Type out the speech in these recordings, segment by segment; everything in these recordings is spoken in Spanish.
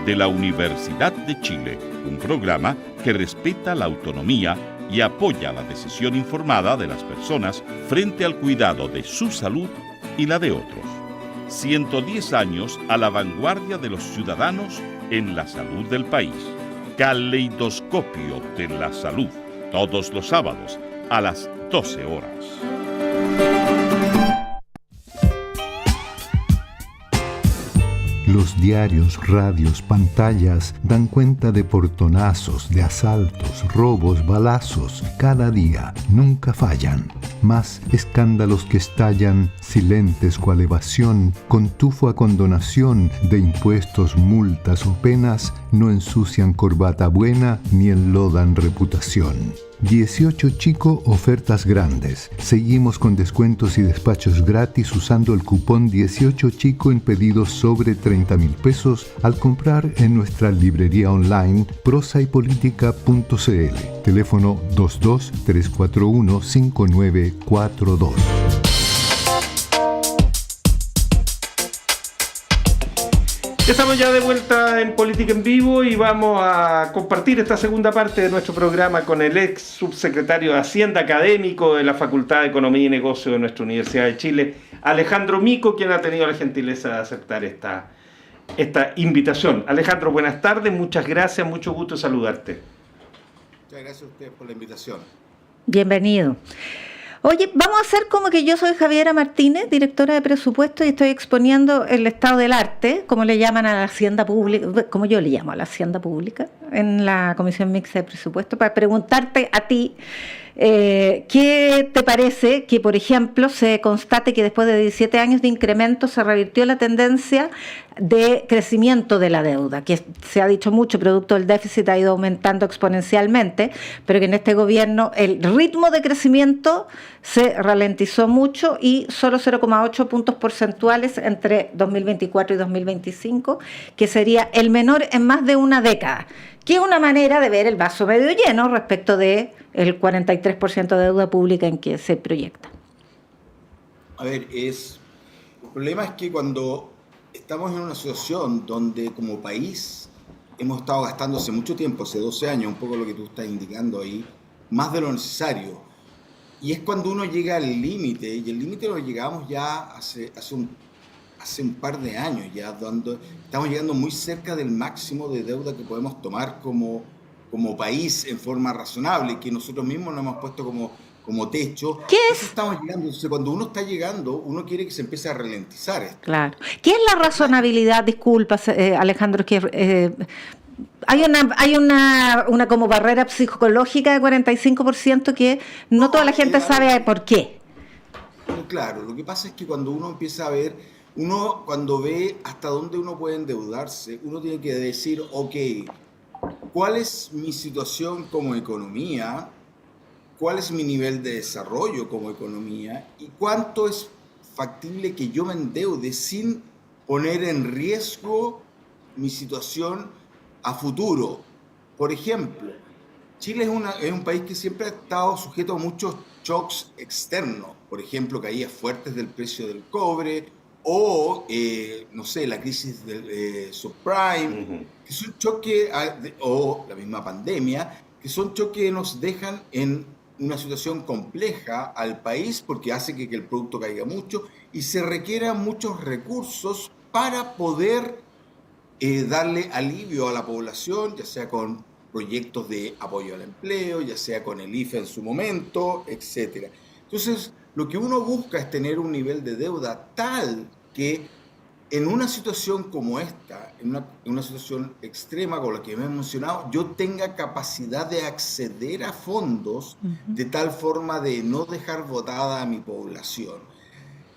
de la Universidad de Chile, un programa que respeta la autonomía y apoya la decisión informada de las personas frente al cuidado de su salud y la de otros. 110 años a la vanguardia de los ciudadanos en la salud del país. Caleidoscopio de la Salud, todos los sábados a las 12 horas. Los diarios, radios, pantallas dan cuenta de portonazos, de asaltos, robos, balazos. Cada día, nunca fallan. Más escándalos que estallan, silentes cual evasión, con tufo a condonación de impuestos, multas o penas, no ensucian corbata buena ni enlodan reputación. 18 Chico, ofertas grandes. Seguimos con descuentos y despachos gratis usando el cupón 18 Chico en pedidos sobre 30,000 pesos al comprar en nuestra librería online prosaypolitica.cl. Teléfono 22-341-5942. Estamos ya de vuelta en Política en Vivo y vamos a compartir esta segunda parte de nuestro programa con el ex subsecretario de Hacienda académico de la Facultad de Economía y Negocio de nuestra Universidad de Chile, Alejandro Mico, quien ha tenido la gentileza de aceptar esta invitación. Alejandro, buenas tardes, muchas gracias, mucho gusto saludarte. Muchas gracias a ustedes por la invitación. Bienvenido. Oye, vamos a hacer como que yo soy Javiera Martínez, directora de presupuesto, y estoy exponiendo el estado del arte, como le llaman a la hacienda pública, como yo le llamo a la hacienda pública, en la Comisión Mixta de Presupuesto, para preguntarte a ti, ¿qué te parece que, por ejemplo, se constate que después de 17 años de incremento se revirtió la tendencia de crecimiento de la deuda, que se ha dicho mucho, producto del déficit ha ido aumentando exponencialmente, pero que en este gobierno el ritmo de crecimiento se ralentizó mucho y solo 0,8 puntos porcentuales entre 2024 y 2025, que sería el menor en más de una década, que es una manera de ver el vaso medio lleno respecto de el 43% de deuda pública en que se proyecta. A ver, el problema es que cuando estamos en una situación donde como país hemos estado gastando hace mucho tiempo, hace 12 años, un poco lo que tú estás indicando ahí, más de lo necesario, y es cuando uno llega al límite, y el límite lo llegamos ya hace un par de años, ya donde estamos llegando muy cerca del máximo de deuda que podemos tomar como país en forma razonable, que nosotros mismos nos hemos puesto como techo. ¿Qué es? Estamos llegando. Entonces, cuando uno está llegando, uno quiere que se empiece a ralentizar esto. Claro. ¿Qué es la razonabilidad? Disculpa, Alejandro, que hay una como barrera psicológica de 45% que no toda la gente sabe por qué. Claro, lo que pasa es que cuando uno empieza a ver, cuando ve hasta dónde uno puede endeudarse, uno tiene que decir, ok, ¿cuál es mi situación como economía? ¿Cuál es mi nivel de desarrollo como economía? ¿Y cuánto es factible que yo me endeude sin poner en riesgo mi situación a futuro? Por ejemplo, Chile es un país que siempre ha estado sujeto a muchos shocks externos. Por ejemplo, caídas fuertes del precio del cobre o, no sé, la crisis del subprime, que son choques, o la misma pandemia, que son choques que nos dejan en una situación compleja al país porque hace que el producto caiga mucho y se requieran muchos recursos para poder darle alivio a la población, ya sea con proyectos de apoyo al empleo, ya sea con el IFE en su momento, etc. Entonces, lo que uno busca es tener un nivel de deuda tal que en una situación como esta, en una situación extrema como la que me he mencionado, yo tenga capacidad de acceder a fondos de tal forma de no dejar botada a mi población.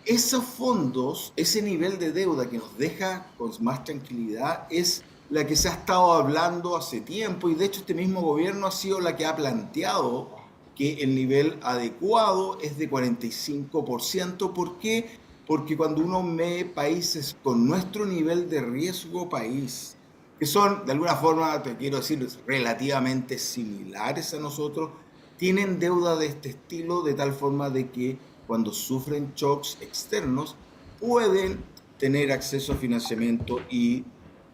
Esos fondos, ese nivel de deuda que nos deja con más tranquilidad es la que se ha estado hablando hace tiempo y de hecho este mismo gobierno ha sido la que ha planteado que el nivel adecuado es de 45%. ¿Por qué? Porque cuando uno ve países con nuestro nivel de riesgo país, que son de alguna forma, te quiero decir, relativamente similares a nosotros, tienen deuda de este estilo de tal forma de que cuando sufren shocks externos pueden tener acceso a financiamiento y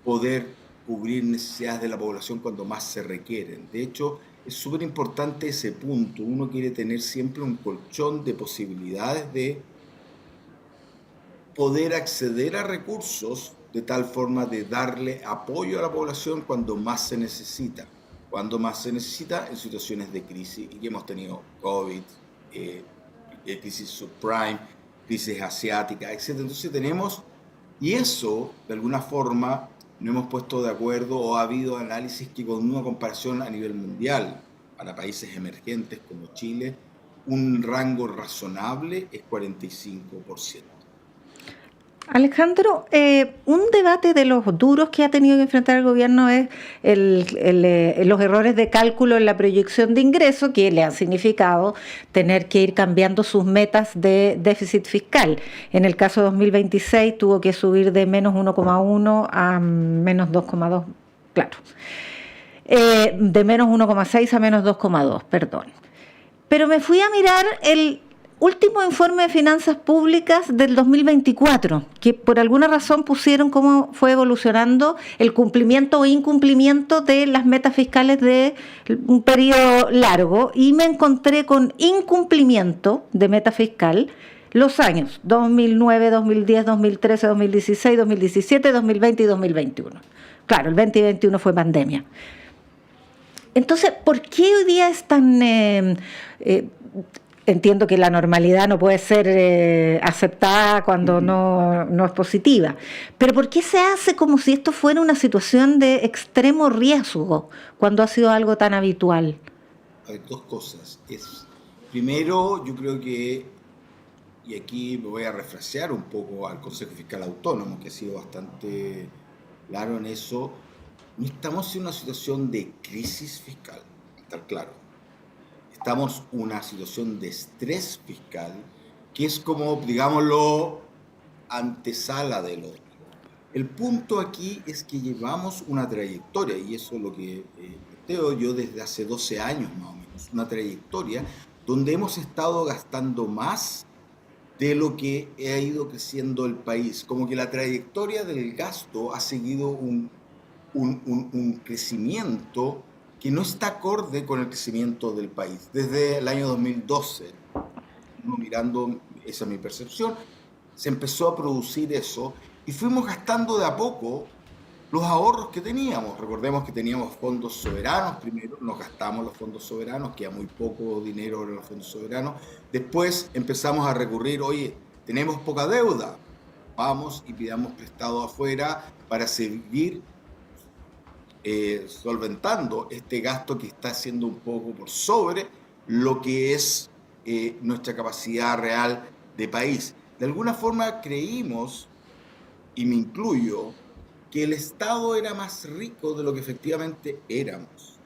poder cubrir necesidades de la población cuando más se requieren. De hecho, es súper importante ese punto. Uno quiere tener siempre un colchón de posibilidades de poder acceder a recursos de tal forma de darle apoyo a la población cuando más se necesita. Cuando más se necesita en situaciones de crisis, y que hemos tenido COVID, crisis subprime, crisis asiática, etc. Entonces tenemos, y eso de alguna forma no hemos puesto de acuerdo, o ha habido análisis que con una comparación a nivel mundial para países emergentes como Chile, un rango razonable es 45%. Alejandro, un debate de los duros que ha tenido que enfrentar el gobierno es los errores de cálculo en la proyección de ingresos, que le han significado tener que ir cambiando sus metas de déficit fiscal. En el caso de 2026 tuvo que subir de menos 1,1 a menos 2,2, claro. De menos 1,6 a menos 2,2, perdón. Pero me fui a mirar el último informe de finanzas públicas del 2024, que por alguna razón pusieron cómo fue evolucionando el cumplimiento o incumplimiento de las metas fiscales de un periodo largo, y me encontré con incumplimiento de meta fiscal los años 2009, 2010, 2013, 2016, 2017, 2020 y 2021. Claro, el 2021 fue pandemia. Entonces, ¿por qué hoy día es tan... Entiendo que la normalidad no puede ser aceptada cuando no es positiva, pero ¿por qué se hace como si esto fuera una situación de extremo riesgo cuando ha sido algo tan habitual? A ver, dos cosas. Primero, yo creo que, y aquí me voy a refrasear un poco al Consejo Fiscal Autónomo, que ha sido bastante claro en eso, no estamos en una situación de crisis fiscal, estar claro. Estamos en una situación de estrés fiscal que es como, digámoslo, antesala del otro. El punto aquí es que llevamos una trayectoria, y eso es lo que planteo yo desde hace 12 años más o menos, una trayectoria donde hemos estado gastando más de lo que ha ido creciendo el país. Como que la trayectoria del gasto ha seguido un crecimiento que no está acorde con el crecimiento del país. Desde el año 2012, mirando, esa es mi percepción, se empezó a producir eso y fuimos gastando de a poco los ahorros que teníamos. Recordemos que teníamos fondos soberanos primero, nos gastamos los fondos soberanos, queda muy poco dinero en los fondos soberanos. Después empezamos a recurrir, oye, tenemos poca deuda, vamos y pidamos prestado afuera para seguir solventando este gasto que está siendo un poco por sobre lo que es nuestra capacidad real de país. De alguna forma creímos, y me incluyo, que el Estado era más rico de lo que efectivamente éramos,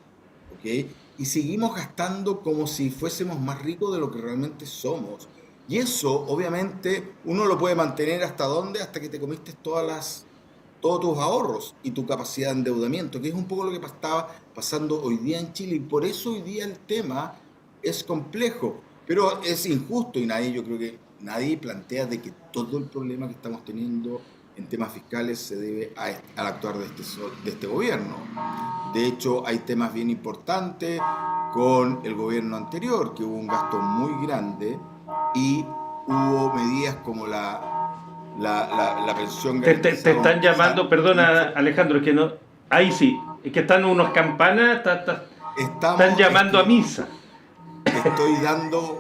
¿ok? Y seguimos gastando como si fuésemos más ricos de lo que realmente somos. Y eso, obviamente, uno lo puede mantener ¿hasta dónde? Hasta que te comiste todos tus ahorros y tu capacidad de endeudamiento, que es un poco lo que estaba pasando hoy día en Chile, y por eso hoy día el tema es complejo, pero es injusto, y yo creo que nadie plantea de que todo el problema que estamos teniendo en temas fiscales se debe al actuar de este gobierno. De hecho, hay temas bien importantes con el gobierno anterior, que hubo un gasto muy grande y hubo medidas como la pensión garantizada. Te están llamando, perdona Alejandro, es que no, ahí sí, es que están unos campanas, están llamando a misa. Estoy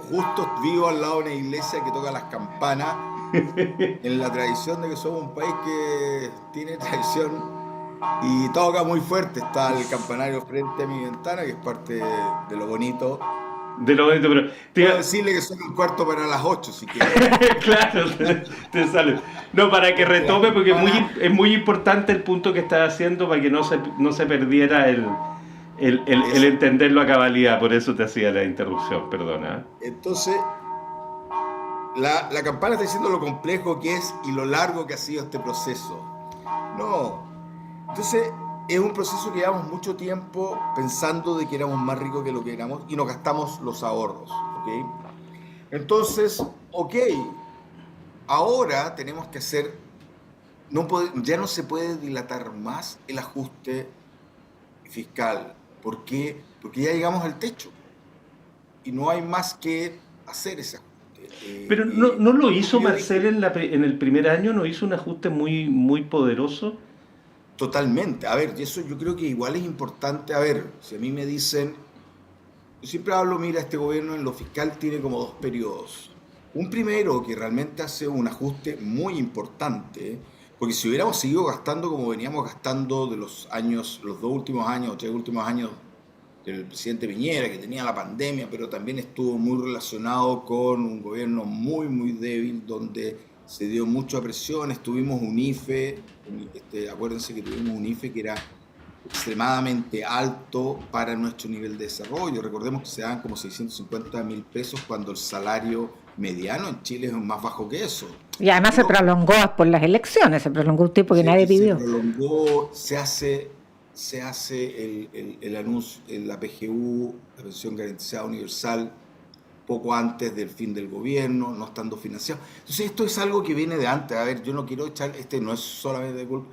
justo vivo al lado de una iglesia que toca las campanas, en la tradición de que somos un país que tiene tradición y toca muy fuerte. Está el campanario frente a mi ventana, que es parte de lo bonito. Pero puedo decirle que son un cuarto para las 8 si quieres. Claro, te sale. No, para que retome, porque es muy importante el punto que estás haciendo para que no se perdiera el entenderlo a cabalidad. Por eso te hacía la interrupción, perdona. Entonces, la campana está diciendo lo complejo que es y lo largo que ha sido este proceso. No. Entonces, es un proceso que llevamos mucho tiempo pensando de que éramos más ricos que lo que éramos y nos gastamos los ahorros, ¿ok? Entonces, ahora tenemos que hacer ya no se puede dilatar más el ajuste fiscal. ¿Por qué? Porque ya llegamos al techo y no hay más que hacer ese ajuste. Pero no lo hizo Yo Marcel dije, en el primer año, no hizo un ajuste muy, muy poderoso. totalmente. A ver, y eso yo creo que igual es importante. A ver, si a mí me dicen, yo siempre hablo, mira, este gobierno en lo fiscal tiene como dos periodos. Un primero que realmente hace un ajuste muy importante, porque si hubiéramos seguido gastando como veníamos gastando de los años, los 2 últimos años, o 3 últimos años del presidente Piñera, que tenía la pandemia, pero también estuvo muy relacionado con un gobierno muy, muy débil, donde se dio mucha presión, estuvimos un IFE, acuérdense que tuvimos un IFE que era extremadamente alto para nuestro nivel de desarrollo. Recordemos que se dan como 650.000 pesos cuando el salario mediano en Chile es más bajo que eso. Y además se Pero prolongó por las elecciones, se prolongó un tiempo que nadie se pidió. prolongó, se hace el anuncio, la PGU, la pensión garantizada universal, poco antes del fin del gobierno, no estando financiado. Entonces esto es algo que viene de antes. A ver, yo no quiero echar, no es solamente de culpa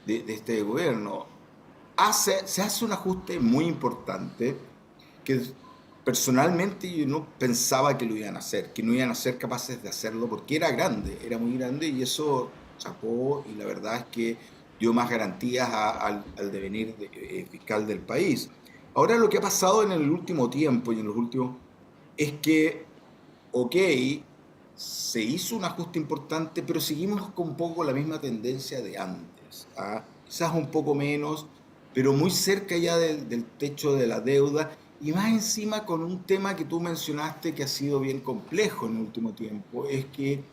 de este gobierno. Se hace un ajuste muy importante que personalmente yo no pensaba que lo iban a hacer, que no iban a ser capaces de hacerlo porque era grande, era muy grande y eso chapó y la verdad es que dio más garantías al devenir fiscal del país. Ahora lo que ha pasado en el último tiempo y en los últimos es que, ok, se hizo un ajuste importante, pero seguimos con un poco la misma tendencia de antes. ¿Ah? Quizás un poco menos, pero muy cerca ya del techo de la deuda y más encima con un tema que tú mencionaste que ha sido bien complejo en el último tiempo, es que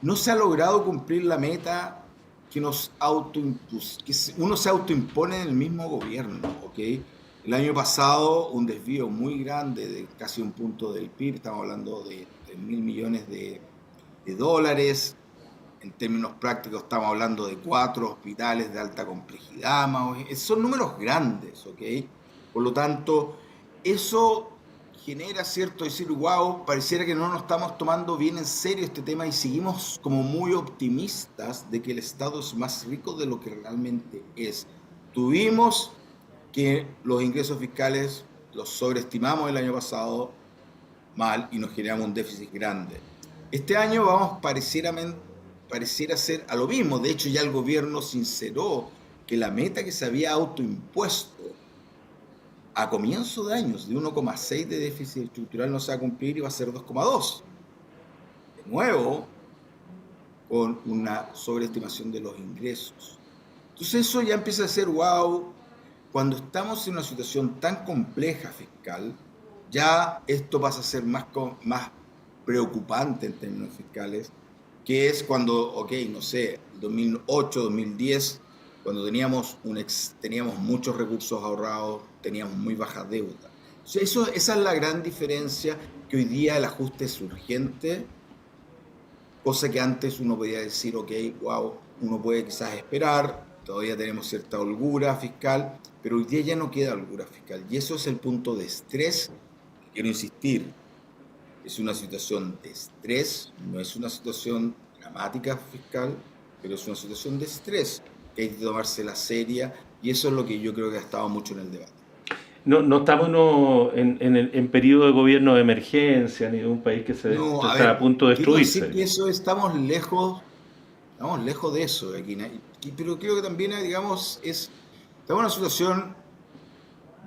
no se ha logrado cumplir la meta que uno se autoimpone en el mismo gobierno, ¿ok? El año pasado un desvío muy grande de casi un punto del PIB, estamos hablando de 1.000 millones de dólares. En términos prácticos estamos hablando de 4 hospitales de alta complejidad, son números grandes, ¿ok? Por lo tanto, eso genera cierto decir, wow, pareciera que no nos estamos tomando bien en serio este tema y seguimos como muy optimistas de que el Estado es más rico de lo que realmente es. Tuvimos que los ingresos fiscales los sobreestimamos el año pasado mal y nos generamos un déficit grande. Este año pareciera ser a lo mismo. De hecho, ya el gobierno sinceró que la meta que se había autoimpuesto a comienzo de años de 1,6 de déficit estructural no se va a cumplir y va a ser 2,2. De nuevo, con una sobreestimación de los ingresos. Entonces eso ya empieza a ser wow. Cuando estamos en una situación tan compleja fiscal, ya esto pasa a ser más preocupante en términos fiscales, que es cuando, ok, no sé, 2008, 2010, cuando teníamos muchos recursos ahorrados, teníamos muy baja deuda. Esa es la gran diferencia, que hoy día el ajuste es urgente, cosa que antes uno podía decir, ok, wow, uno puede quizás esperar, todavía tenemos cierta holgura fiscal, pero hoy día ya no queda holgura fiscal. Y eso es el punto de estrés. Quiero insistir, es una situación de estrés, no es una situación dramática fiscal, pero es una situación de estrés que hay que tomársela seria y eso es lo que yo creo que ha estado mucho en el debate. No estamos en periodo de gobierno de emergencia ni de un país que está a punto de destruirse. Quiero decir que eso estamos lejos de eso de aquí, pero creo que también, digamos, estamos en una situación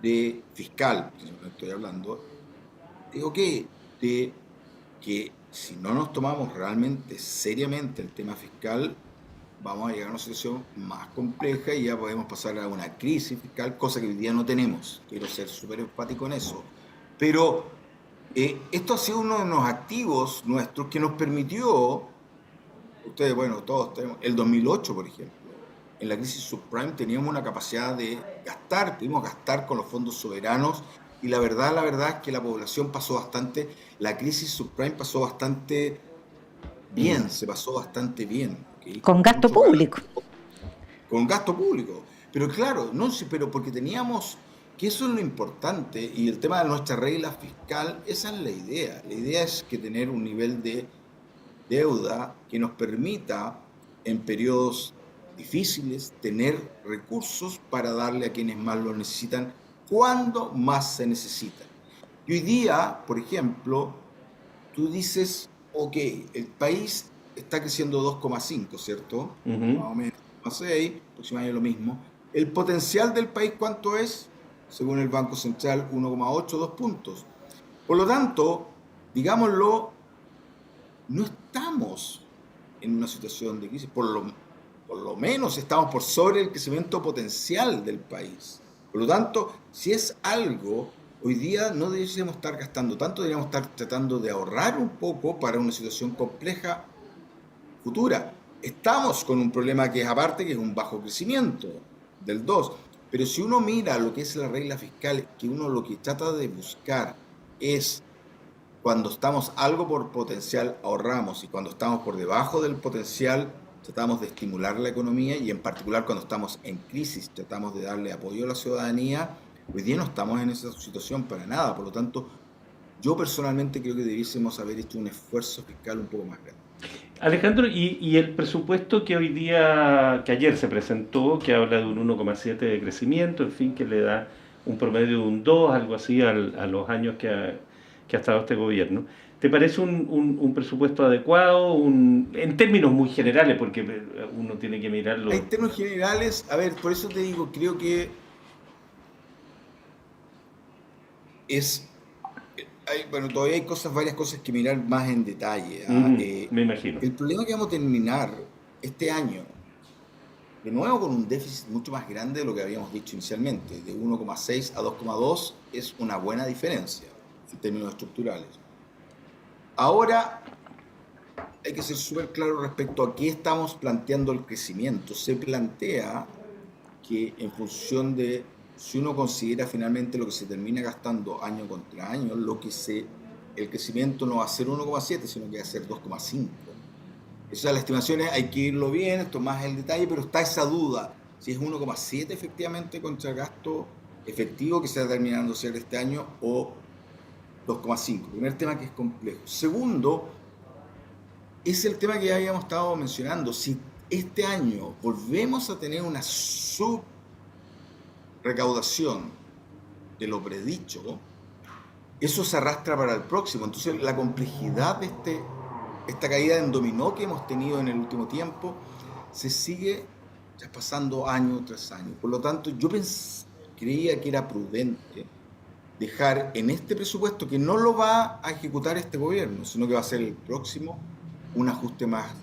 de fiscal, estoy hablando, de que si no nos tomamos realmente seriamente el tema fiscal, vamos a llegar a una situación más compleja y ya podemos pasar a una crisis fiscal, cosa que hoy día no tenemos. Quiero ser súper enfático en eso. Pero esto ha sido uno de los activos nuestros que nos permitió, ustedes, bueno, todos tenemos, el 2008, por ejemplo, en la crisis subprime teníamos una capacidad de gastar, pudimos gastar con los fondos soberanos y la verdad es que la población pasó bastante, la crisis subprime pasó bastante bien, se pasó bastante bien. ¿Okay? Con gasto público. Con gasto público. Pero claro, pero porque teníamos, que eso es lo importante, y el tema de nuestra regla fiscal, esa es la idea. La idea es que tener un nivel de deuda que nos permita en periodos difíciles, tener recursos para darle a quienes más lo necesitan cuando más se necesita. Y hoy día, por ejemplo, tú dices, ok, el país está creciendo 2,5, ¿cierto? Más o menos 2,6, próximo año lo mismo. El potencial del país, ¿cuánto es? Según el Banco Central, 1,8, 2 puntos. Por lo tanto, digámoslo, no estamos en una situación de crisis, por lo menos estamos por sobre el crecimiento potencial del país. Por lo tanto, si es algo, hoy día no deberíamos estar gastando tanto, deberíamos estar tratando de ahorrar un poco para una situación compleja futura. Estamos con un problema que es aparte, que es un bajo crecimiento del 2. Pero si uno mira lo que es la regla fiscal, que uno lo que trata de buscar es cuando estamos algo por potencial ahorramos y cuando estamos por debajo del potencial tratamos de estimular la economía y en particular cuando estamos en crisis tratamos de darle apoyo a la ciudadanía. Hoy día no estamos en esa situación para nada, por lo tanto yo personalmente creo que debiésemos haber hecho un esfuerzo fiscal un poco más grande. Alejandro, y el presupuesto que ayer se presentó, que habla de un 1,7 de crecimiento, en fin, que le da un promedio de un 2, algo así, a los años que ha estado este gobierno. ¿Te parece un presupuesto adecuado, en términos muy generales, porque uno tiene que mirarlo? En términos generales, a ver, por eso te digo, creo que bueno, todavía hay varias cosas que mirar más en detalle. Me imagino. El problema que vamos a terminar este año, de nuevo con un déficit mucho más grande de lo que habíamos dicho inicialmente, de 1,6 a 2,2, es una buena diferencia en términos estructurales. Ahora hay que ser súper claro respecto a qué estamos planteando el crecimiento. Se plantea que en función de, si uno considera finalmente lo que se termina gastando año contra año, el crecimiento no va a ser 1,7, sino que va a ser 2,5. Esas las estimaciones hay que irlo bien, esto más el detalle, pero está esa duda, si es 1,7 efectivamente contra el gasto efectivo que se está terminando de hacer este año o 2,5. Primer tema que es complejo. Segundo, es el tema que ya habíamos estado mencionando. Si este año volvemos a tener una subrecaudación de lo predicho, eso se arrastra para el próximo. Entonces la complejidad de esta caída en dominó que hemos tenido en el último tiempo se sigue ya pasando año tras año. Por lo tanto, yo creía que era prudente dejar en este presupuesto, que no lo va a ejecutar este gobierno, sino que va a ser el próximo, un ajuste más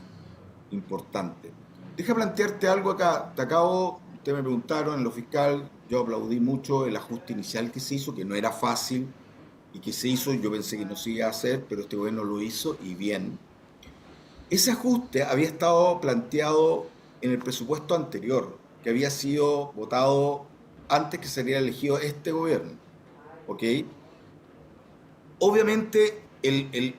importante. Deja plantearte algo acá. Ustedes me preguntaron en lo fiscal, yo aplaudí mucho el ajuste inicial que se hizo, que no era fácil, y que se hizo, yo pensé que no se iba a hacer, pero este gobierno lo hizo y bien. Ese ajuste había estado planteado en el presupuesto anterior, que había sido votado antes que saliera elegido este gobierno. ¿Ok? Obviamente el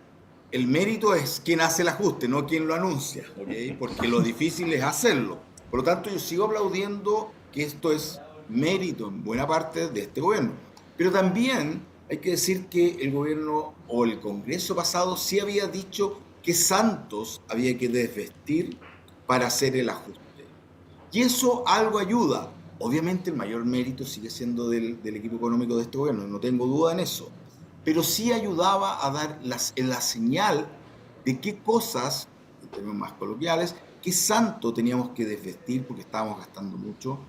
mérito es quien hace el ajuste, no quien lo anuncia, ¿ok? Porque lo difícil es hacerlo. Por lo tanto, yo sigo aplaudiendo que esto es mérito en buena parte de este gobierno. Pero también hay que decir que el gobierno o el Congreso pasado sí había dicho que Santos había que desvestir para hacer el ajuste. Y eso algo ayuda. Obviamente el mayor mérito sigue siendo del equipo económico de este gobierno, no tengo duda en eso, pero sí ayudaba a dar la señal de qué cosas, en términos más coloquiales, qué santo teníamos que desvestir porque estábamos gastando mucho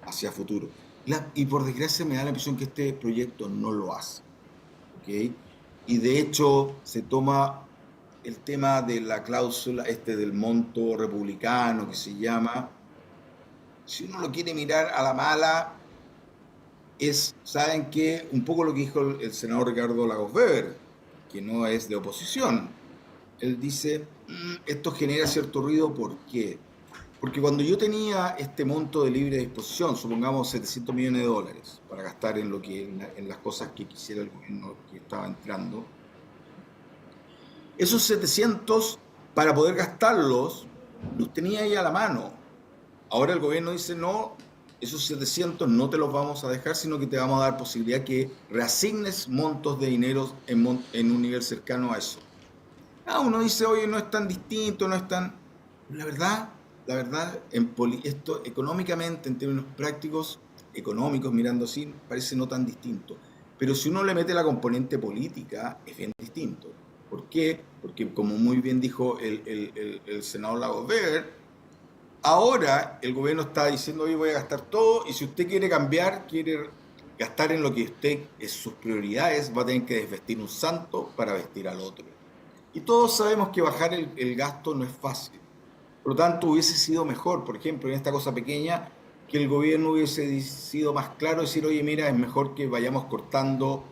hacia futuro. Y por desgracia me da la impresión que este proyecto no lo hace. ¿Okay? Y de hecho se toma el tema de la cláusula, del monto republicano que se llama. Si uno lo quiere mirar a la mala, ¿saben qué? Un poco lo que dijo el senador Ricardo Lagos Weber, que no es de oposición. Él dice, esto genera cierto ruido, ¿por qué? Porque cuando yo tenía este monto de libre disposición, supongamos 700 millones de dólares, para gastar en las cosas que quisiera el gobierno que estaba entrando, esos 700, para poder gastarlos, los tenía ahí a la mano. Ahora el gobierno dice, no, esos 700 no te los vamos a dejar, sino que te vamos a dar posibilidad que reasignes montos de dinero en un nivel cercano a eso. Uno dice, oye, no es tan distinto, no es tan... La verdad, la verdad, esto económicamente, en términos prácticos, económicos, mirando así, parece no tan distinto. Pero si uno le mete la componente política, es bien distinto. ¿Por qué? Porque, como muy bien dijo el senador Lagos Weber, ahora el gobierno está diciendo, hoy voy a gastar todo, y si usted quiere cambiar, quiere gastar en lo que usted es sus prioridades, va a tener que desvestir un santo para vestir al otro. Y todos sabemos que bajar el gasto no es fácil. Por lo tanto, hubiese sido mejor, por ejemplo, en esta cosa pequeña, que el gobierno hubiese sido más claro, decir, oye, mira, es mejor que vayamos cortando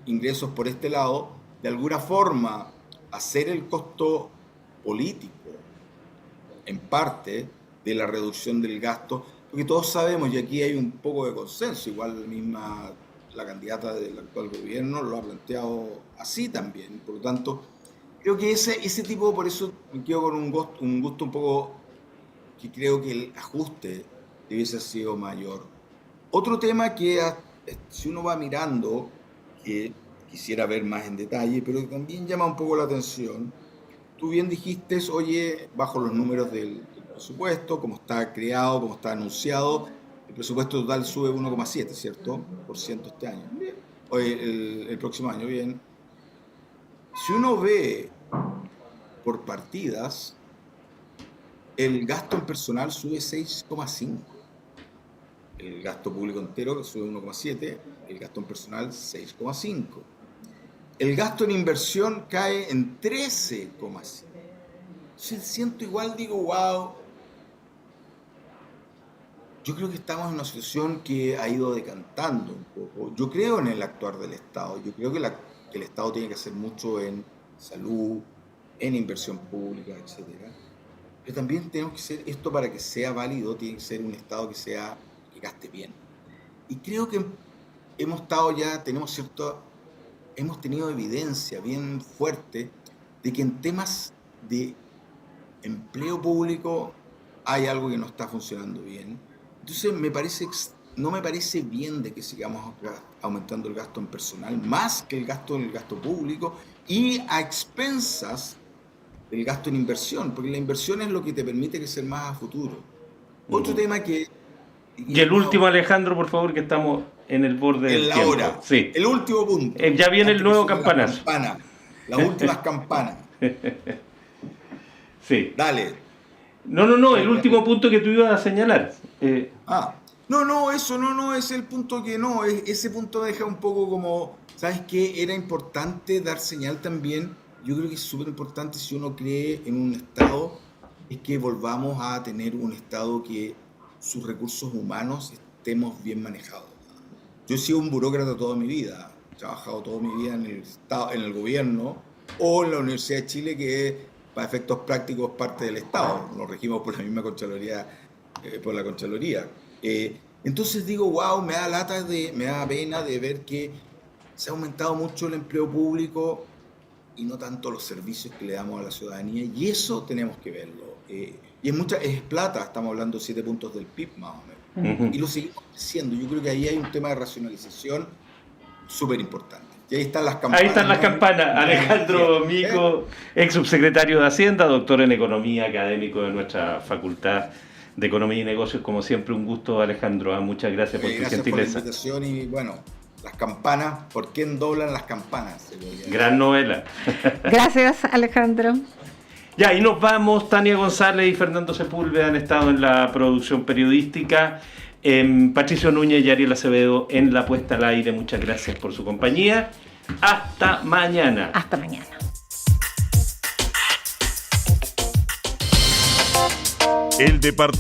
ingresos por este lado, de alguna forma hacer el costo político, en parte, de la reducción del gasto, porque todos sabemos, y aquí hay un poco de consenso, igual la candidata del actual gobierno lo ha planteado así también, por lo tanto, creo que ese tipo, por eso me quedo con un gusto un poco, que creo que el ajuste hubiese sido mayor. Otro tema que si uno va mirando, que quisiera ver más en detalle, pero que también llama un poco la atención, tú bien dijiste, oye, bajo los números del presupuesto, como está creado, como está anunciado, el presupuesto total sube 1,7%, ¿cierto? Por ciento este año. Bien. El próximo año, bien. Si uno ve por partidas, el gasto en personal sube 6,5%. El gasto público entero sube 1,7%, el gasto en personal 6,5%. El gasto en inversión cae en 13,5%. Siento igual, digo, wow. Yo creo que estamos en una situación que ha ido decantando un poco. Yo creo en el actuar del Estado. Yo creo que el Estado tiene que hacer mucho en salud, en inversión pública, etc. Pero también tenemos que ser, esto para que sea válido, tiene que ser un Estado que gaste bien. Y creo que hemos tenido evidencia bien fuerte de que en temas de empleo público hay algo que no está funcionando bien. Entonces no me parece bien de que sigamos aumentando el gasto en personal más que el gasto público y a expensas del gasto en inversión, porque la inversión es lo que te permite crecer más a futuro. Otro tema que... Y el último, Alejandro, por favor, que estamos en el borde del tiempo. Hora. Sí. El último punto. Ya viene el nuevo campanazo. Las últimas campanas. Sí. Dale. No, el último punto que tú ibas a señalar. Eso no es el punto que no. Ese punto deja un poco como, ¿sabes qué? Era importante dar señal también. Yo creo que es súper importante si uno cree en un Estado, es que volvamos a tener un Estado que sus recursos humanos estemos bien manejados. Yo he sido un burócrata toda mi vida, he trabajado toda mi vida en el Estado, en el gobierno o en la Universidad de Chile, que es, para efectos prácticos, parte del Estado. Nos regimos por la misma Contraloría, por la Contraloría. Entonces digo, wow, me da pena de ver que se ha aumentado mucho el empleo público y no tanto los servicios que le damos a la ciudadanía, y eso tenemos que verlo. Y es plata, estamos hablando de 7 puntos del PIB más o menos. Y lo seguimos creciendo. Yo creo que ahí hay un tema de racionalización súper importante. Y ahí están las campanas. Ahí están las campanas. Alejandro Mico, ex subsecretario de Hacienda, doctor en Economía, académico de nuestra Facultad de Economía y Negocios. Como siempre, un gusto, Alejandro. Muchas gracias por tu gentileza. Gracias por la invitación y, bueno, las campanas, ¿por quién doblan las campanas? Gran novela. Gracias, Alejandro. Ya, y nos vamos. Tania González y Fernando Sepúlveda han estado en la producción periodística. Patricio Núñez y Ariel Acevedo en la puesta al aire. Muchas gracias por su compañía. Hasta mañana. Hasta mañana. El departamento